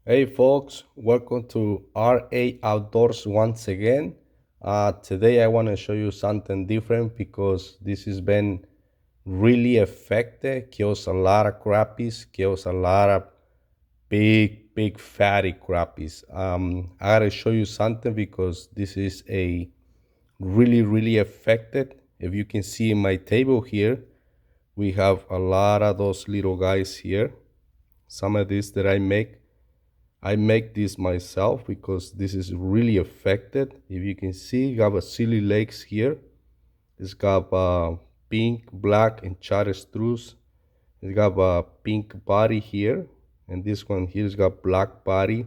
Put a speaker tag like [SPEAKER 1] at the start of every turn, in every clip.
[SPEAKER 1] Hey folks, welcome to RA Outdoors once again. Today I want to show you something different because this has been really effective, kills a lot of crappies, kills a lot of big fatty crappies. I gotta show you something because this is a really effective. If you can see in my table here, we have a lot of those little guys here. Some of these that I make this myself because this is really effective. If you can see, you have a silly legs here. It's got pink, black, and chartreuse. It's got a pink body here, and this one here's got black body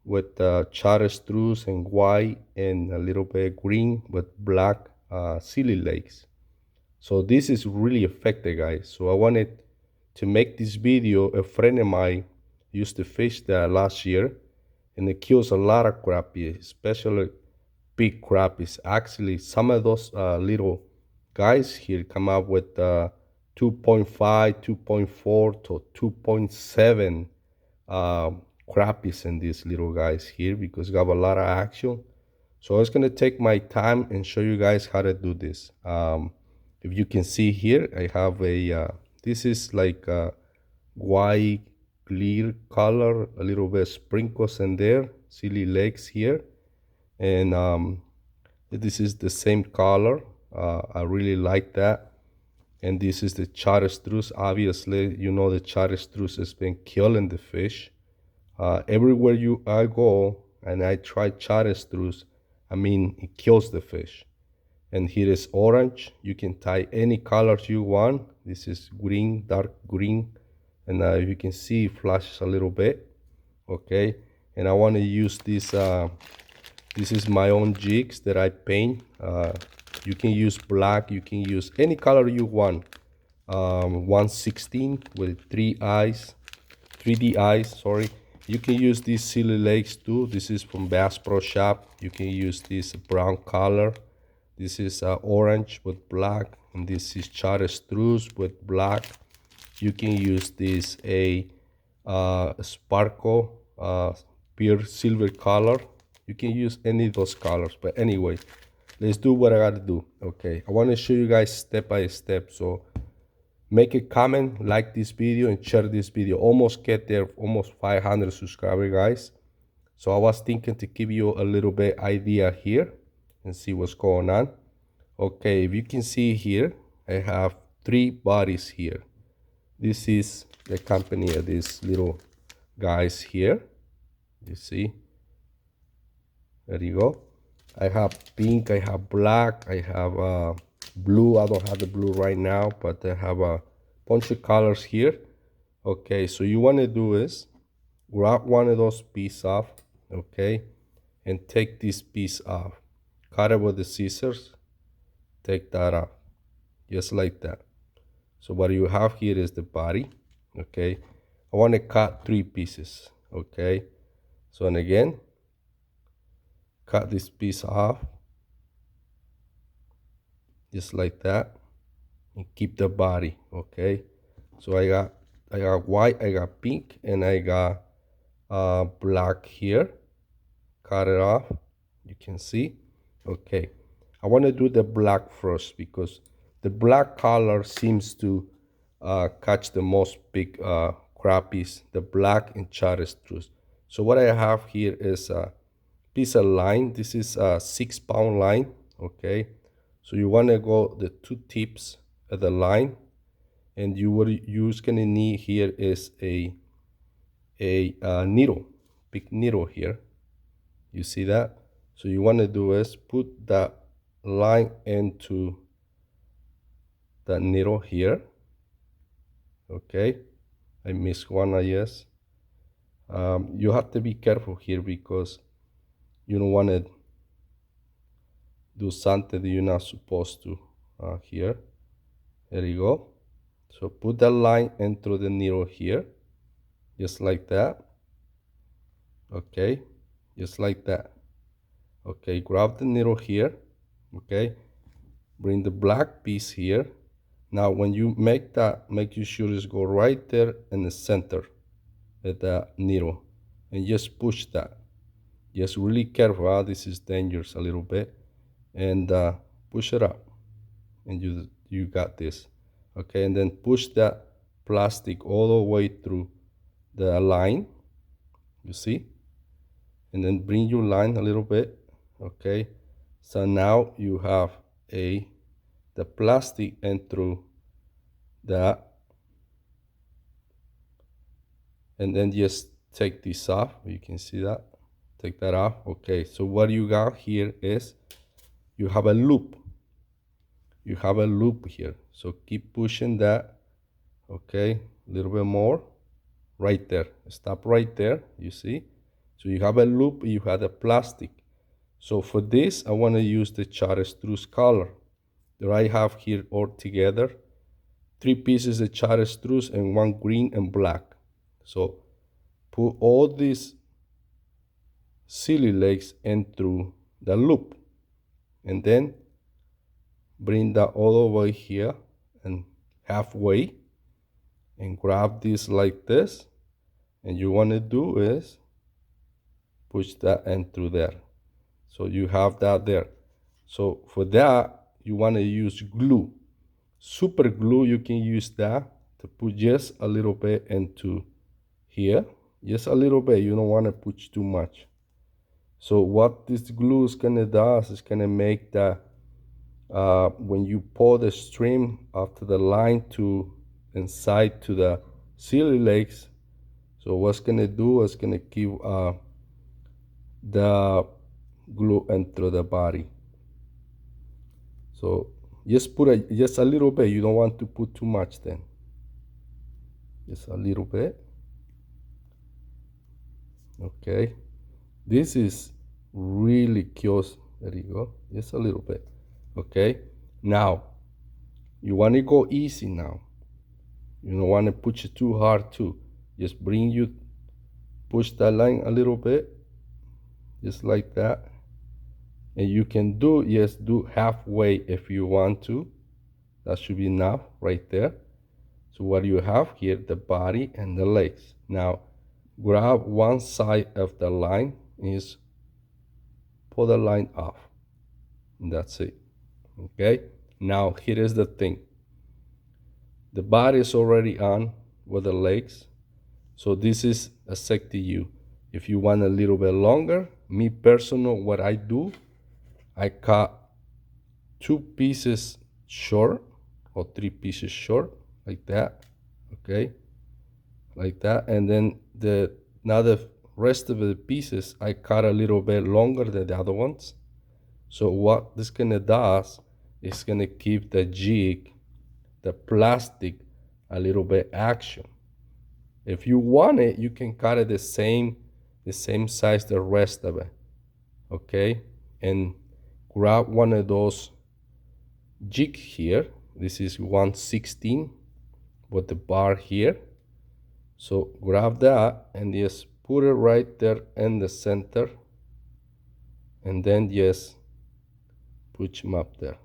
[SPEAKER 1] with chartreuse and white and a little bit green with black silly legs. So this is really effective, guys. So I wanted to make this video. A friend of mine used to fish that last year, and it kills a lot of crappie, especially big crappies. Actually, some of those little guys here come up with 2.5, 2.4 to 2.7 uh, crappies in these little guys here because we have a lot of action. So I was going to take my time and show you guys how to do this. If you can see here, I have this is like a white clear color, a little bit sprinkles in there, silly legs here. And this is the same color. I really like that. And this is the chartreuse. Obviously, you know the chartreuse has been killing the fish. Everywhere I go and I try chartreuse, I mean, it kills the fish. And here is orange. You can tie any colors you want. This is green, dark green. And you can see it flashes a little bit. Okay. And I want to use this. This is my own jigs that I paint. You can use black. You can use any color you want. 116 with 3D eyes, sorry. You can use these silly legs too. This is from Bass Pro Shop. You can use this brown color. This is orange with black, and this is chartreuse with black. You can use this sparkle pure silver color. You can use any of those colors, but anyway, let's do what I gotta do. Okay, I want to show you guys step by step. So make a comment, like this video, and share this video. Almost get there, almost 500 subscribers, guys. So I was thinking to give you a little bit idea here and see what's going on. Okay, if you can see here, I have 3 bodies here. This is the company of these little guys here. You see? There you go. I have pink, I have black, I have blue. I don't have the blue right now, but I have a bunch of colors here. Okay, so you want to do is grab one of those pieces off, okay, and take this piece off. Cut it with the scissors. Take that off, just like that. So what you have here is the body, okay. I want to cut 3 pieces, okay. So and again, cut this piece off, just like that, and keep the body, okay. So I got white, I got pink, and I got black here. Cut it off, you can see. Okay, I want to do the black first because the black color seems to catch the most big crappies, the black and chartreuse. So what I have here is a piece of line. This is a 6-pound line, okay. So you want to go the 2 tips of the line, and what you're gonna need here is a needle, big needle here. You see that? So you want to do is put that line into the needle here. Okay, I missed one, I guess. You have to be careful here because you don't want to do something that you're not supposed to here. There you go. So put that line into the needle here, just like that. Okay, just like that. Okay, grab the needle here. Okay, bring the black piece here. Now when you make that, make sure it's go right there in the center of the needle. and just push that. Just really careful. This is dangerous a little bit, and push it up, and you got this. Okay, and then push that plastic all the way through the line. You see, and then bring your line a little bit. Okay, so now you have the plastic and through that, and then just take this off. You can see that. Take that off. Okay, so what you got here is you have a loop. You have a loop here. So keep pushing that. Okay, a little bit more. Right there. Stop right there. You see? So you have a loop, you have a plastic. So for this, I want to use the chartreuse color that I have here all together. 3 pieces of chartreuse and 1 green and black. So put all these silly legs in through the loop, and then bring that all the way here and halfway, and grab this like this, and you want to do is push that in through there. So you have that there. So for that, you want to use glue. Super glue, you can use that to put just a little bit into here. Just a little bit, you don't want to put too much. So what this glue is gonna do is gonna make the when you pour the stream after the line to inside to the silly legs. So what's gonna do is gonna keep the glue into the body. So just put just a little bit. You don't want to put too much then. Just a little bit. Okay. This is really close. There you go. Just a little bit. Okay. Now, you want to go easy now. You don't want to push it too hard too. Just push that line a little bit. Just like that. And you can do halfway if you want to. That should be enough right there. So what you have here, the body and the legs. Now, grab one side of the line, is pull the line off. And that's it. Okay. Now here is the thing. The body is already on with the legs. So this is a set to you. If you want a little bit longer, me personal, what I do, I cut 2 pieces short or 3 pieces short like that. Okay. Like that. And then now the rest of the pieces I cut a little bit longer than the other ones. So what this gonna does is gonna keep the jig, the plastic, a little bit action. If you want it, you can cut it the same size the rest of it. Okay, and grab one of those jig here. This is 1/16 with the bar here. So grab that and just put it right there in the center, and then just push them up there.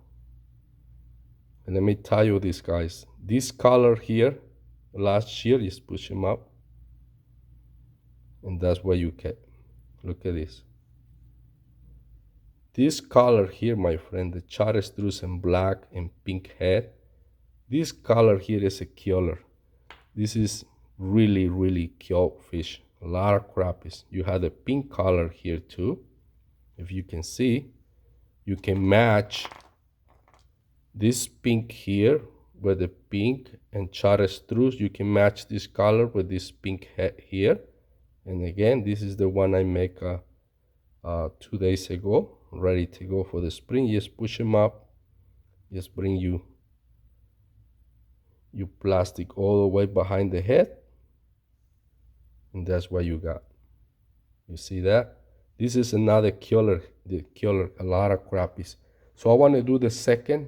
[SPEAKER 1] And let me tell you this, guys. This color here, last year, just push them up. And that's what you get. Look at this. This color here, my friend, the chartreuse and black and pink head. This color here is a killer. This is really, really cute fish. A lot of crappies. You have the pink color here too. If you can see, you can match this pink here with the pink and chartreuse. You can match this color with this pink head here. And again, this is the one I make 2 days ago, ready to go for the spring. Just push them up. Just bring you plastic all the way behind the head, and that's what you got. You see that? This is another killer, a lot of crappies. So I want to do the second,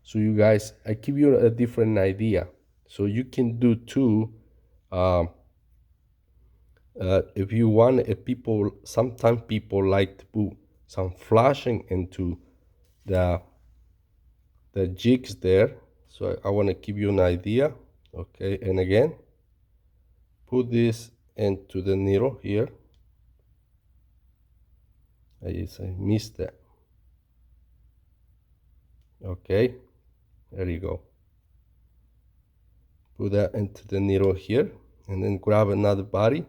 [SPEAKER 1] so you guys, I give you a different idea. So you can do two. If you want, sometimes people like to put some flashing into the jigs there. So I want to give you an idea. Okay, and again, put this into the needle here. I missed that. Okay, there you go. Put that into the needle here, and then grab another body.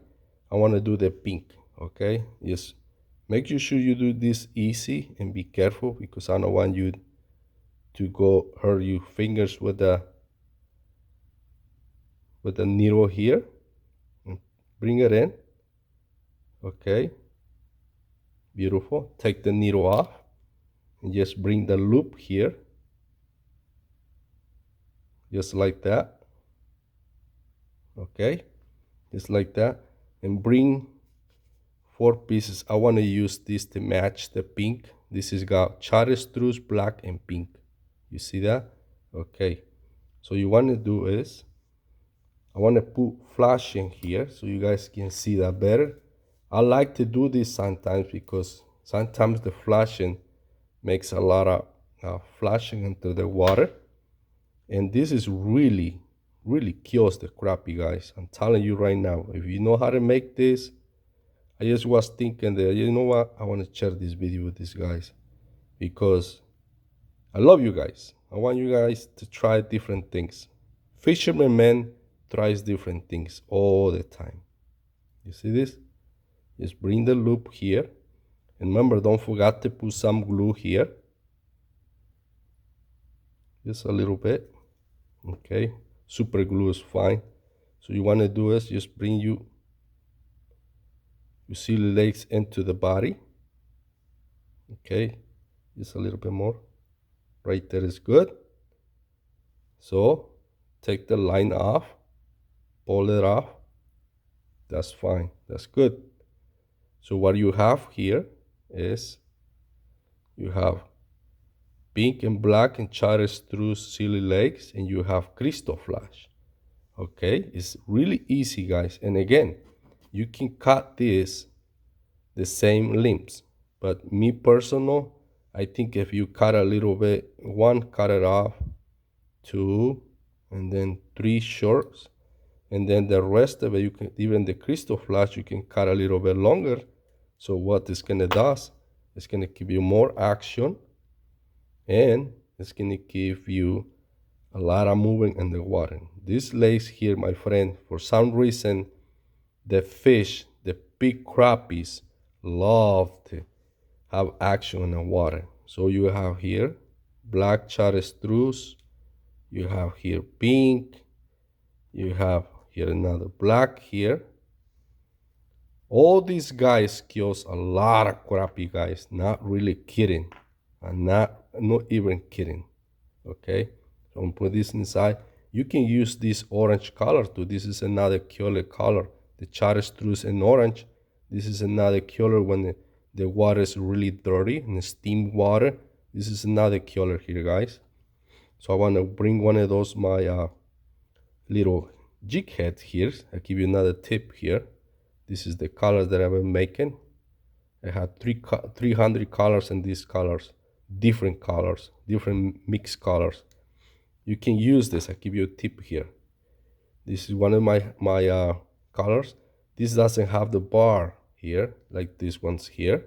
[SPEAKER 1] I want to do the pink. Okay, just make sure you do this easy and be careful, because I don't want you to go hurt your fingers with the needle here. Bring it in. Okay, beautiful. Take the needle off and just bring the loop here, just like that. Okay, just like that. And bring 4 pieces. I want to use this to match the pink. This is got chartreuse, black, and pink. You see that? Okay, so you want to do is, I want to put flashing here so you guys can see that better. I like to do this sometimes because sometimes the flashing makes a lot of flashing into the water. And this is really, really kills the crappie, guys. I'm telling you right now, if you know how to make this, I just was thinking that, you know what, I want to share this video with these guys because I love you guys. I want you guys to try different things. Fisherman man tries different things all the time. You see this? Just bring the loop here. And remember, don't forget to put some glue here. Just a little bit. Okay. Super glue is fine. So you want to do is just bring you see the legs into the body. Okay. Just a little bit more. Right there is good. So take the line off. Pull it off. That's fine. That's good. So what you have here is you have pink and black and chartreuse silly legs, and you have crystal flash. Okay, it's really easy, guys. And again, you can cut this the same limbs, but me personal, I think if you cut a little bit, one, cut it off, two, and then three shorts, and then the rest of it, you can, even the crystal flash, you can cut a little bit longer. So what this gonna does, it's gonna give you more action, and it's gonna give you a lot of moving in the water. This lace here, my friend, for some reason, the fish, the big crappies, love to have action in the water. So you have here black chartreuse, you have here pink, you have here another black here. All these guys kills a lot of crappie, guys. Not really kidding. I'm not even kidding. Okay, so I'm put this inside. You can use this orange color too. This is another killer color. The chartreuse and orange. This is another killer when the water is really dirty and the steam water. This is another killer here, guys. So I want to bring one of those my little jig heads here. I'll give you another tip here. This is the color that I've been making. I had 300 colors in these colors, different mixed colors. You can use this. I'll give you a tip here. This is one of my colors. This doesn't have the bar here like these ones here.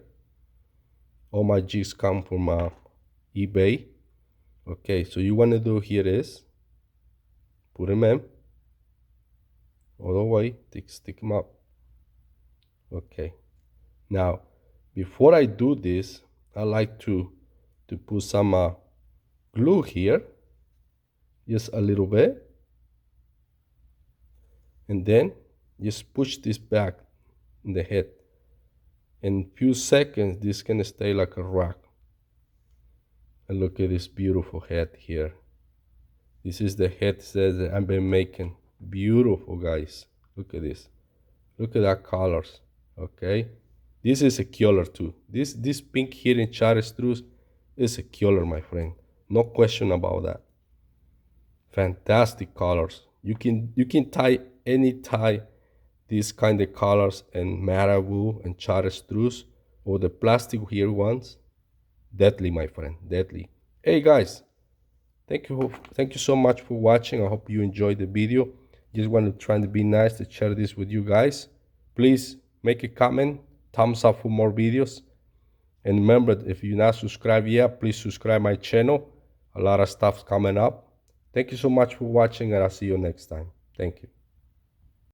[SPEAKER 1] All my jigs come from eBay. Okay, so you want to do here is put them in all the way, stick them up. Okay, now before I do this, I like to put some glue here, just a little bit, and then just push this back in the head. In a few seconds, this can stay like a rock. And look at this beautiful head here. This is the head that I've been making. Beautiful, guys. Look at this. Look at that colors. Okay, this is a killer too. This pink here in chartreuse is a killer, my friend. No question about that. Fantastic colors. You can tie these kind of colors in marabou and chartreuse or the plastic here ones. Deadly, my friend. Deadly. Hey guys, thank you so much for watching. I hope you enjoyed the video. Just want to try to be nice to share this with you guys. Please make a comment, thumbs up for more videos, And remember, if you're not subscribed yet, please subscribe my channel. A lot of stuff's coming up. Thank you so much for watching, and I'll see you next time. Thank you.